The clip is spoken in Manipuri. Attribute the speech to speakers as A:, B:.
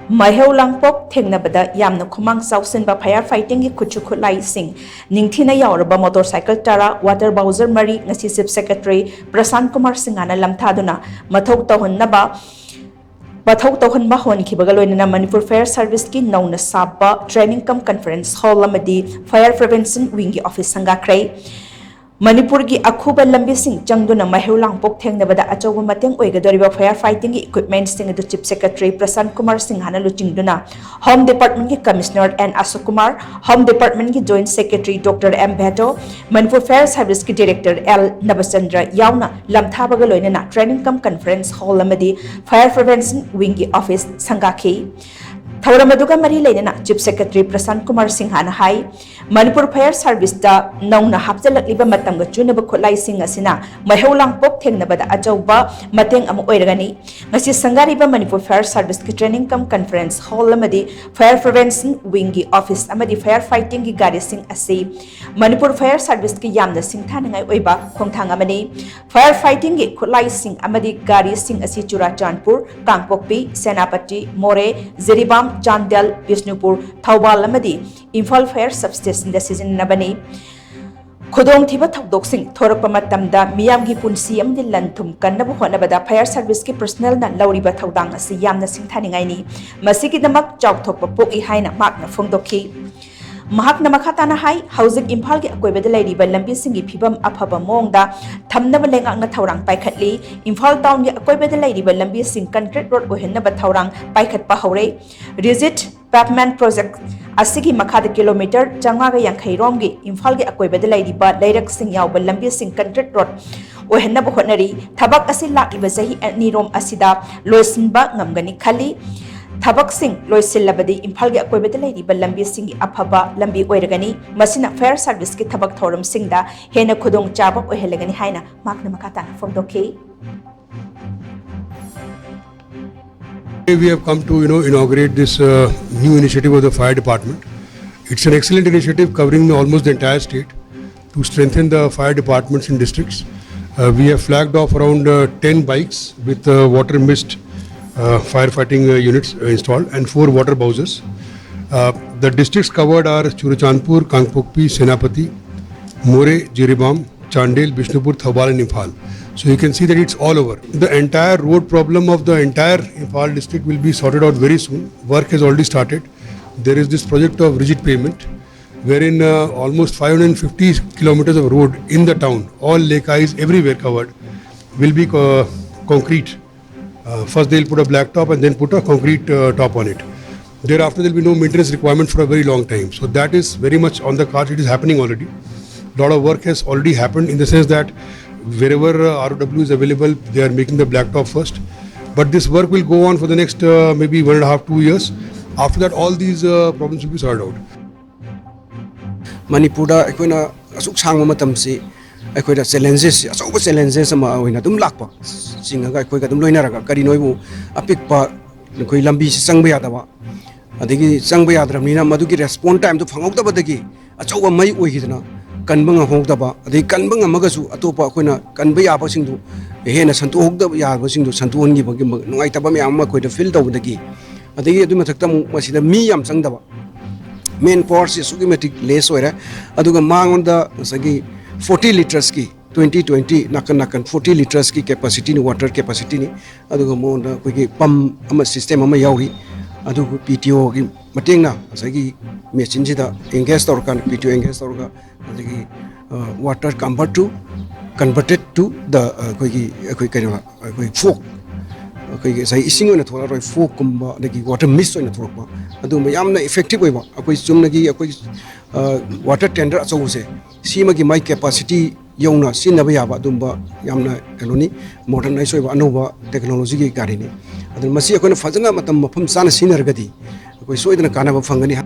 A: MEIHOU LANGPOK THENGNABADA YAMNA KHUMANG CHAOSHINBA FIREFIGHTING की KHUTSU KHUTLAI SINGH NINGTHINA YAORABA motorcycle tara water BOUSER mari ngasi Chief Secretary PRASHANT KUMAR SINGHana LAMTHADUNA MATHOU TOUHANBA HOUHANKHIBAGA LOINANA Manipur Fire Service की NOUNA SHABA training cum conference hall Amadi fire prevention wing की office Shanggakhre Manipur की अखुबा लंबी सिंग चंगदुना MEIHOU LANGPOK THENGNABADA अचौबा मतंग ओइगदोरिबा फायर फाइटिंग की इक्विपमेंट सिंग दु चीफ सेक्रेटरी प्रशांत कुमार सिंह हाना लुचिंगदुना होम डिपार्टमेंट की commissioner N Ashok Kumar home department की joint secretary doctor M Bheto Manipur fire service की डायरेक्टर एल नबचंद्र यावना लमथाबगा लोइनना ट्रेनिंग कम कॉन्फ्रेंस हॉल अमदी फायर प्रिवेंशन विंग की ऑफिस संगाखे थौरमदुगा मरी लेना चीफ सेक्रेटरी प्रशांत कुमार सिंहाना हाई मणिपुर फायर सर्विस दा नौना हापचलकलिबा मतंग चुनब खुलाई सिंह असिना MEIHOU LANGPOK THENGNABADA अचौबा मतंग अमु ओइरगनी ngasi संगारिबा मणिपुर फायर सर्विस की ट्रेनिंग कम कॉन्फ्रेंस हॉल अमदी फायर प्रिवेंशन विंग की ऑफिस अमदी फायर फाइटिंग की गाड़ी सिंह असि मणिपुर फायर सर्विस की यामना सिंथानंगाई ओइबा खोंथांग अमनी फायर फाइटिंग की खुलाई सिंह अमदी गाड़ी सिंह असि चुराचांदपुर कांगपोकपी सेनापति मोरे जिरीबाम चांदेल बिष्णुपुर थौबाल अमदी इम्फाल फायर सबस्टेशन दा सिजनबनी खुदोंग थिबा थौदोकसिंग थोरकपा मतमदा मियामगी पुंसी अमदि लंथुम कन्नबु होनबदा फायर सर्विस की पर्सनल ना लौरिबा थौदांग असि यामना सिंथानिंगाइनी मसिगिदमक चाउथोकपा पोकि हाइना माकना फोंदोखी महाकना मखाताना हाई हौजिक इम्फाल के अकोइबदा लैरिबा लंबी सिंगी फिबम अफबा मोंगदा थमनबा लेंगांगना थौरांग पाइखटली इम्फाल टाउन के अकोइबदा लैरिबा लंबी सिंग कंक्रीट रोड ओहेनबा थौरांग पाइखटपा हौरे रिजिट पैपमैन प्रोजेक्ट असिगी मखादा किलोमीटर चंगागा यांखै रोमगी इम्फाल के अकोइबदा लैरिबा लैरक सिंग यावबा लंबी सिंग कंक्रीट रोड ओहेनबा होनरी थबक असि लाकिबा सही अनिरोम असिदा लोइसिनबा ngамगनी खली थबक सिंह लोइसिल्लबदी इम्फाल के अकोइबदा लैरिबा लंबी सिंगी अफबा लंबी ओइरगनी मसिना फायर सर्विस की थबक थौरम सिंगदा हेना खुदोंग चाबा ओहेलगनी हाइना माकना मखाताना फोंदोखे
B: We have come to inaugurate this new initiative of the fire department. It's an excellent initiative covering almost the entire state to strengthen the fire departments in districts. We have flagged off around 10 bikes with water mist firefighting units installed and 4 water bowsers. The districts covered are Churachandpur, Kangpokpi, Senapati, More, Jiribam, Chandel, Bishnupur, Thawbal and Imphal. So you can see that it's all over. The entire road problem of the entire Imphal district will be sorted out very soon. Work has already started. There is this project of rigid pavement wherein almost 550 kilometers of road in the town, all lake eyes everywhere covered, will be concrete. First they'll put a black top and then put a concrete top on it. Thereafter there will be no maintenance requirement for a very long time. So that is very much on the cards. It is happening already. A lot of work has already happened in the sense that wherever ROW is available, they are making the black top first. But this work will go on for the next maybe 1.5-2 years. After that, all these problems will be sorted out.
C: Manipur aikoina asuk changma matamsi aikoida challenges asoba challenges ama oina dum lakpa singaga aikoiga dum loinaraga kari noibu apikpa koi lambi si changba yadaba adigi changba yadramnina madugi response time to phangokdaba dagi achoba mai oigidna kanbanga hogdaba adigi kanbanga magasu atopa akoina kanba yaba singdu hena santu hogdaba yaba singdu santu ongi bagi nungai taba me amma koida fill tawdagi adigi adu mathakta masida mi yam changdaba main force is sugimatic less oira aduga mang the sagi 40 liters ki 2020 nakan 40 liters ki capacity ni water capacity ni aduga mon da koi pump ama system ama yauri aduga PTO ki matengna sagi machine jida engage tor kan PTO engage tor ga sagi water converted to the koi kanwa koi folk koi sai ising na thola roi folk kumba dagi water mist na thorpa adu yamna effective oiba akoi chumnagi akoi water tender aso se sima gi my capacity yauna sinaba yaba dumba yamna kanoni modernize oiba anova technology gi gari ni adu masi akoi fajana matam mafam sana sinergadi akoi soidana kanaba fangani